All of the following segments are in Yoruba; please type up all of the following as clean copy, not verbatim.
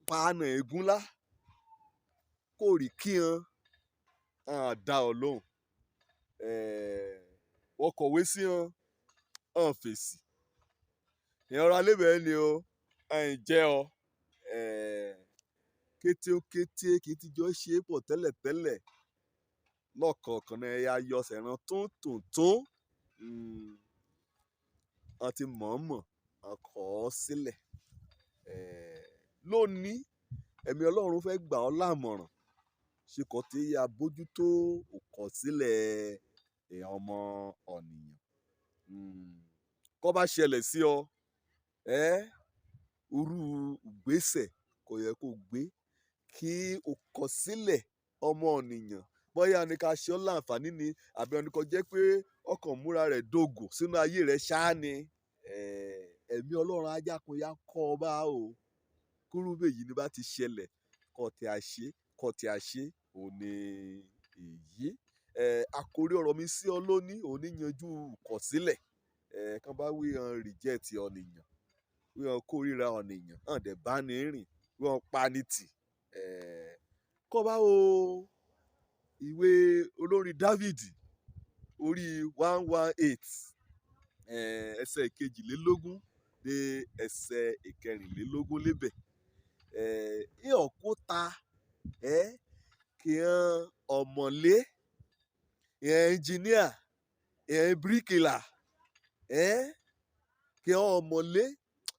paana egunla kò rí kí hàn dá ọ lóhùn wọ́n kọ̀wé sí hàn fèsì ìyẹn alébẹ̀ẹ́ ni o jẹ́ ọ kété ó kété kì í ti jọ ṣe é pọ̀ tẹ́lẹ̀tẹ́lẹ̀ lọ́kọ̀ọ̀kan náà ẹ̀yà yọsẹ̀ ran tó wọ́n ti mọ̀ọ́mọ̀ wọ́n kọ̀ ọ́ sílẹ̀ lónìí ẹ̀mí Ọlọ́run fẹ́ gbà ọ́ lámọ̀ràn ṣe kọ́ tí a bójútó òkọ̀sílẹ̀ ọmọ ọ̀nìyàn kọ́ bá ṣẹlẹ̀ sí ọ irú ìgbésẹ̀ kò yẹ kó gbé kí òkọ̀sílẹ̀ ọmọ ọ̀nìyàn bóyá ní ká ṣe ọ́ láǹfààní ni àbí ọ̀nì kan jẹ́ pé ọkàn múra rẹ̀ dògò sínú ayé rẹ̀ ṣáá ni ẹ̀mí Ọlọ́run ajákunya kọ́ ọ bá o kúrúbè yìí ni bá ti ṣẹlẹ̀ kọ́ tí a ṣe òun ni èyí àkórí ọ̀rọ̀ mi sí ọ lónìí òun ní yanjú ìkọ̀sílẹ̀ kán bá wí hàn reject ọ̀nìyàn wí hàn kórìíra ọ̀nìyàn hàn dẹ̀ bá ní rìn wí hàn panitì kọ́ bá wo ìwé olórin Dáfídì orí 118 ẹsẹ̀ ìkejìlélógún dé ẹsẹ̀ ìkẹrìnlélógún lébẹ̀ ọ̀kúta kí hàn ọ̀mọ̀lé ẹnjìníà bíríkìlà kí hàn ọ̀mọ̀lé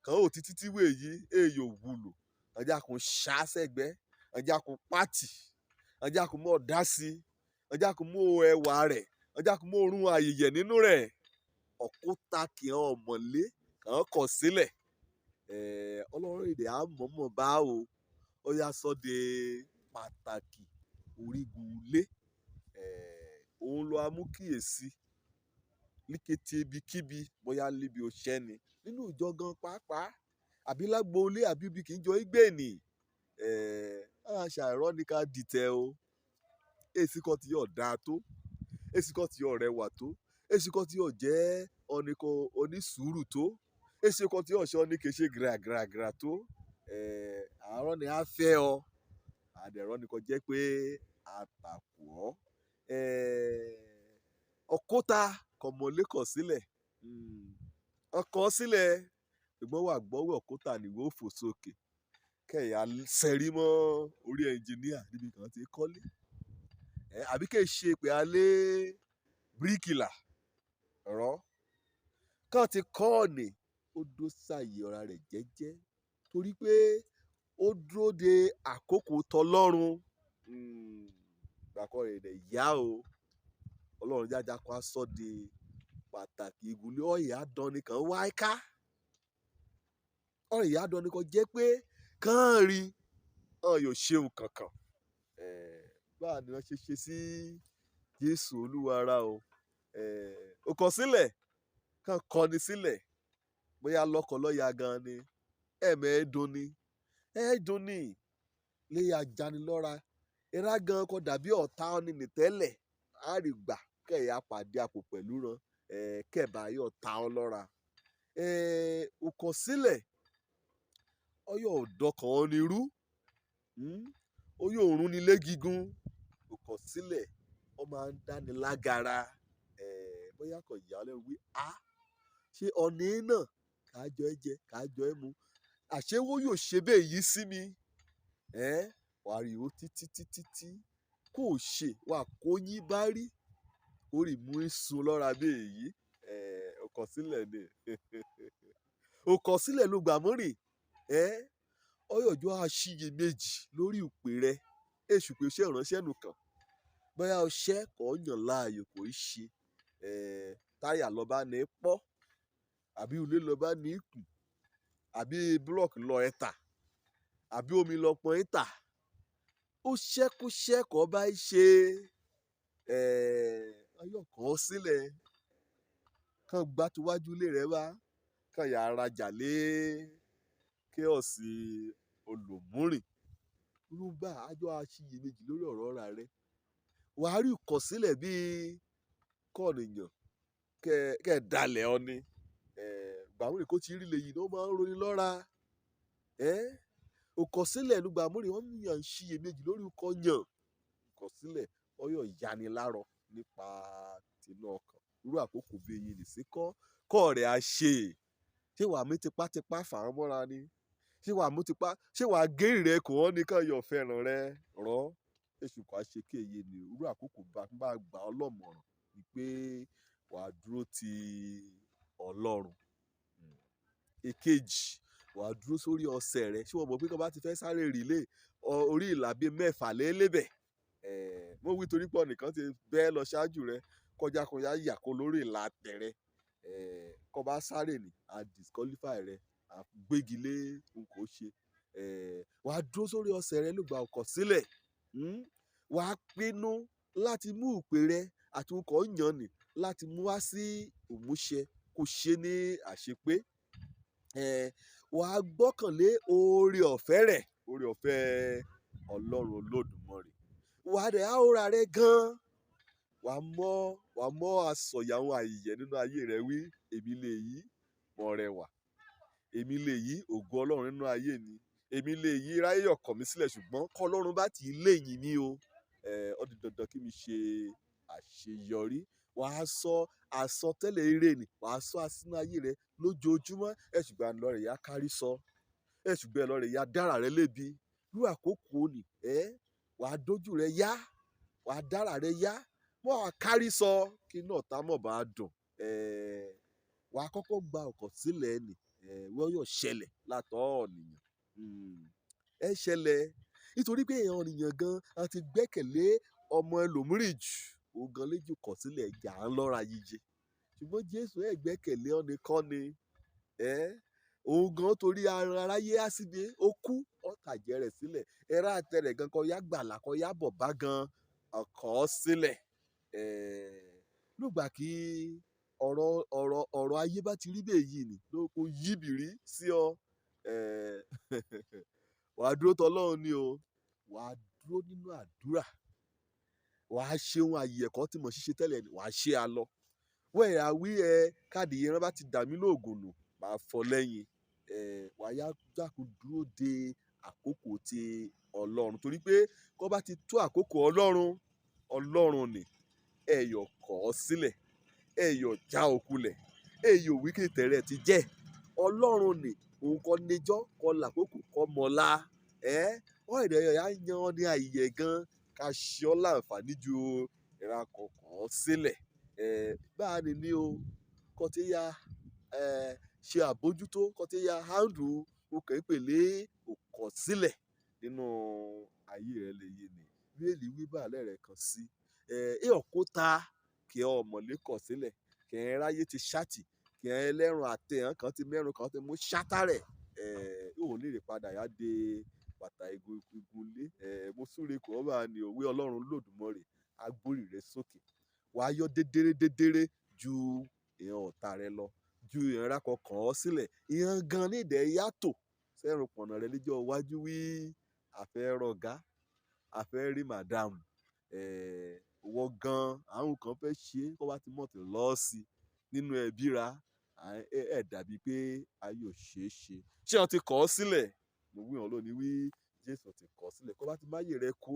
kàn ó títí tí wèé yí èyí ò wúlò ọjà kò ṣàṣẹgbẹ ọjà kò pàtì ọjà kò mọ ọdá sí ọjà kò mọ ẹwà rẹ̀ ọjà kò mọ orun ayẹyẹ nínú rẹ̀ ọ̀kúta kí hàn ọ̀mọ̀lé kàn kọ̀ sílẹ̀ Ọlọ́run èdè àmọ̀mọ̀ bá o ó yá sọ de pàtàkì orígun ilé òun ló amúkíyèsí líkété ibikíbi bóyá líbi òṣẹ́ ni nínú ìjọ gan pàápàá àbí lágbo ilé àbí ibi kì í jọ igbe nì ṣàìrọ́ ní ká dìtẹ̀ o èsì kan tí yóò dáa tó èsì kan tí yóò rẹwà tó èsì kan tí yóò jẹ́ ọ̀nìkan onísùúrù tó èsì kan tí yóò ṣe ọ̀nìkan ṣe gíragíragíra tó àárọ̀ ni a fẹ́ ọ àdẹ̀rọ̀ nìkan jẹ́ pé àtàkù ọ́ ọ̀kúta kọ̀mọ̀lé kọ̀ sílẹ̀ ọkọ̀ sílẹ̀ ṣùgbọ́n wà gbọ́wọ́ ọ̀kúta nìwé òfò sókè kẹ̀yà sẹ́rí mọ́ orí ẹnjìníà níbi kan ti kọ́lé àbí kẹ́ ṣe pé alẹ́ bíríkìlà ọ̀rọ̀ kàn ti kọ́ ọ̀nì ó dó sàyè ọ̀ra rẹ̀ jẹ́jẹ́ torí pé ó dúró de àkókò tọlọ́run gbàkọ́ rẹ̀ dẹ̀ yá o Ọlọ́run jájá kó aṣọ di pàtàkì ìgúnlé ọ̀yà dánni kan wáyé ká ọ̀yà dánni kan jẹ́ pé kàn rí yóò ṣeun kankan báà ni wọ́n ṣe sí Jésù Olúwa ara o ó kọ sílẹ̀ kàn kọni sílẹ̀ bóyá lọ́kọ lọ́ya gan ni ẹ̀ẹ̀dùn ni lè ajanilọ́ra ìrá gan kọ dàbí ọ̀tá ọ̀nì nìtẹ́lẹ̀ àrìgbà kẹ̀yà pàdé àpò pẹ̀lú ran kẹ̀bà yóò ta ọ lọ́ra ó kọ sílẹ̀ ọyọ ọ̀dọ́kàn ọ ni rú ó yóò rún ni légígún ó kọ sílẹ̀ ọ máa ń dáni lágara bóyá kò yà ọ́ lẹ́nu wí ṣé ọ̀nì náà kájọ ẹ jẹ kájọ ẹ mu àṣewó yóò ṣe bẹ́ẹ̀ yìí sí mi wàá rí o títí kò ṣe wà kó yín bá rí orí mú ìsun lọ́ra bí èyí òkọ̀sílẹ̀ ni òkọ̀sílẹ̀ ló gbà mọ́rìn ọyọ̀jọ́ àṣiyèméjì lórí ìpè rẹ èṣù pé ṣé ìránṣẹ́ nù kàn bóyá ọṣẹ́ kò yàn láàyò kò í ṣe táyà lọ́ba ní pọ́ àbí ilé lọ́ba ní ìkù àbí búlọ̀kì lọ ẹ̀ta àbí omi lọ pọn ẹ̀ta ó ṣẹ́kọ́ bá ṣe ayọ̀kọ́ sílẹ̀ kàn gbá tiwájú ilé rẹ wá kàn yà arajà lé kéọ̀sì olùmúrìn rúbà àjọ àṣiyèméjì lórí ọ̀rọ̀ ọ̀ra rẹ wàá rí ìkọ̀sílẹ̀ bíi kọ́ọ̀nìyàn kẹ́ dalẹ̀ ọ ni gbàwúrì kó ti rí lèyìn ló máa ń roni lọ́ra ó kọ sílẹ̀ lùgbà múrin wọn yàn ń ṣiyèméjì lórí ọkọ yàn kọ sílẹ̀ ọyọ ìyanilárọ nípa tinú ọkàn irú àkókò bí eyín nìsí kọ́ rẹ̀ á ṣé wàá mú tipátipá fà á mọ́ra ni ṣé wàá gérì rẹ kò wọ́n nìkan yọ̀ fẹ́ràn rẹ rọ́ èṣù kò á ṣe kéye ni irú àkókò bá gbà ọ́ lọ́mọ̀ràn ni pé wàá dúró ti Ọlọ́run. Èkejì wàá dúró sórí ọsẹ̀ rẹ ṣé wọ́n mọ̀ pé kí wọ́n bá ti fẹ́ sáré rìlé orí ìlà bíi 6 lélẹ́bẹ̀ mo wí torí pọ̀ nìkan ti bẹ́ẹ̀ lọ ṣáájú rẹ kọjá yàkó lórí ìlà tẹ̀rẹ̀ kọ́ bá sáré ní a disqualify rẹ a gbégi lé nǹkó ṣe wàá dúró sórí ọsẹ̀ rẹ lùgbà ọkọ̀ sílẹ̀ wàá pinnu láti mú ìpè rẹ àti nǹkan yàn ní láti mú wá sí ìmúṣẹ kó ṣe ní àṣepé wàá gbọ́kànlé oore ọ̀fẹ́ rẹ̀ oore ọ̀fẹ́ Ọlọ́run Olódùmarè wàá dẹ̀ áhóra rẹ gan-an wàá mọ́ àsọ̀yà àwọn àyè nínú ayé rẹ wí èmi lè yí mọ́ rẹwà èmi lè yí ògo Ọlọ́run nínú ayé mi èmi lè yí ráyè ọkàn mi sílẹ̀ ṣùgbọ́n kọ́ Ọlọ́run bá ti léyìn mi o ó di dandan kí mi ṣe àṣeyọrí wàá sọ àsọtẹ́lẹ̀ ire ni wàá sọ àsínú ayé rẹ lójoojúmọ́ ṣùgbọ́n lọ́rẹ̀ yá kárí sọ ṣùgbọ́n lọ́rẹ̀ yá dára rẹ lébi irú àkókò ni wàá dójú rẹ yá wàá dára rẹ yá wọ́n á kárí sọ kí náà tá mọ̀ bá dùn wàá kọ́kọ́ gba ọkọ̀ sílẹ̀ ni wọ́n yóò ṣẹlẹ̀ látọ̀ ọ̀nìyàn ṣẹlẹ̀ nítorí pé èèyàn ọ̀nìyàn gan àti gbẹ́kẹ̀lé ọmọ ẹlòmíràn jù ogan léjù kọ̀ sílẹ̀ jà ń lọ́ra yíyẹ ṣùgbọ́n Jésù gbẹ́kẹ̀lé ọ̀nìkan ni òun gan torí aráyé á síbi ó kú ọ̀tàjẹ́ rẹ̀ sílẹ̀ ẹ̀rá àtẹrẹ̀ gan kọ́ yá gbàlà kọ́ yá bọ̀ bá gan ọkọ̀ sílẹ̀ lùgbà kí ọ̀rọ̀ ayé bá ti rí bẹ́ẹ̀ yìí ni ló kó yíbìrí sí ọ wàá dúró tọlọ́run ni o wàá dúró nínú àdúrà wàá ṣe ohun àyè ẹ̀kọ́ tí mo ṣiṣẹ́ tẹ́lẹ̀ ni wàá ṣe a lọ wẹ́ẹ̀ àwí káàdì yẹn bá ti dà mí lóògùn nù máa fọ lẹ́yìn wàá yá dákun dúró de àkókò ti Ọlọ́run torí pé kó bá ti tó àkókò Ọlọ́run ni ẹ̀yọ̀ kọ̀ ọ́ sílẹ̀ ẹ̀yọ̀ já okulẹ̀ ẹ̀yọ̀ wíkẹ̀tẹ̀ rẹ̀ ti jẹ́ Ọlọ́run ni òun kọ́ níjọ́ kọ́ làkókò kọ́ mọ́lá wọ́n ìdẹ̀yọ̀ yá yan ọ́ ní àyè gan ká ṣe ọ́ láǹfààní ju ìra kọ̀ọ̀kan sílẹ̀ báà ní o kọ́ tí ya ṣe àbójútó kọ́ tí ya handle o kàn ń pèlé òkọ̀ sílẹ̀ nínú ayé rẹ̀ lè yé ni bíèlì wíbà lẹ́rẹ̀ kan sí ọ̀kúta kí ọmọlé kọ̀ sílẹ̀ kí ẹ ráyé ti ṣáàtì kí ẹ lẹ́rùn àtẹ̀hán kan ti mẹ́rùn kan ti mú ṣátá rẹ̀ yóò lè rè padà yá de bàtà igun lé mo súre kò ọ́ bá ní òwe Ọlọ́run Lódùmarè agbórí rẹ̀ sókè wàá yọ dédéré ju èèyàn ọ̀tá rẹ lọ ju èèyàn rákọ̀ kàn ọ́ sílẹ̀ èèyàn gan ní ìdẹ̀ yàtọ̀ sẹ́rùn pọ̀nà rẹ lẹ́jọ́ iwájú wí àfẹ́ rọ̀gá àfẹ́ rí màdàmù wọ́n gan àwọn kan fẹ́ ṣe kó bá ti mọ̀ tó lọ́ sí nínú ẹbí ra dàbí pé ayé ò ṣeé ṣe ṣé wọ́n ti kọ̀ ọ́ sílẹ̀ mo wí hàn lónìí wí Jésù ti kọ̀ ọ́ sílẹ̀ kó bá ti máyè rẹ kó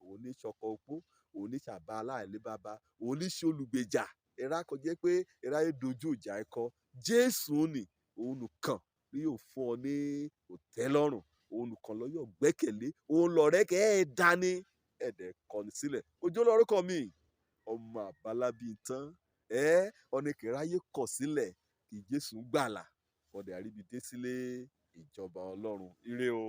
òun ní ṣọkọ opó òun ní ṣàbá aláìlé bàbá òun ní ṣe olùgbèjà ẹ̀rá kan jẹ́ pé ẹ̀rá yẹn dojú ìjà ẹ̀kọ́ Jésù ni òun nìkan ni yóò fún ọ ní òtẹ́lọ́rùn òun nìkan lọ yóò gbẹ́kẹ̀lé òun lọ̀rẹ́ kẹ́ dání ẹ̀dẹ̀ kọ̀ni sílẹ̀ ojú olórúkọ mi ọmọ Àbálábíntán ọ̀nìkẹ́ráyé kọ̀ sílẹ̀ kí Jésù gbàlà ọ̀dẹ̀ àríbidé sílé ìjọba Ọlọ́run ire o.